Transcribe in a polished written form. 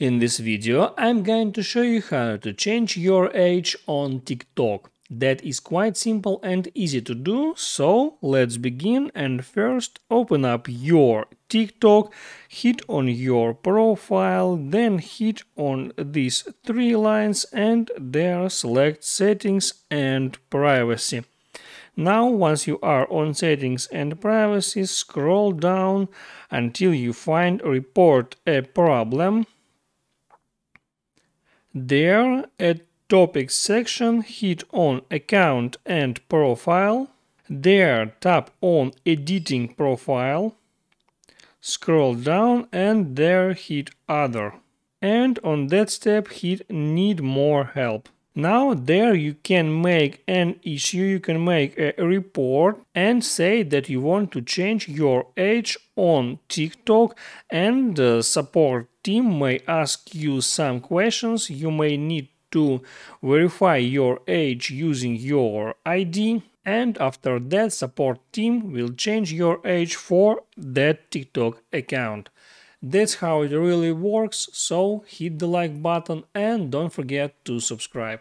In this video, I'm going to show you how to change your age on TikTok. That is quite simple and easy to do, so let's begin. And first, open up your TikTok, hit on your profile, then hit on these three lines and there select Settings and Privacy. Now, once you are on Settings and Privacy, scroll down until you find Report a Problem. There, at Topics section, hit on Account and Profile. There, tap on Editing Profile. Scroll down and there hit Other. And on that step hit Need More Help. Now there you can make an issue, you can make a report and say that you want to change your age on TikTok, and the support team may ask you some questions. You may need to verify your age using your ID, and after that support team will change your age for that TikTok account. That's how it really works, so hit the like button and don't forget to subscribe.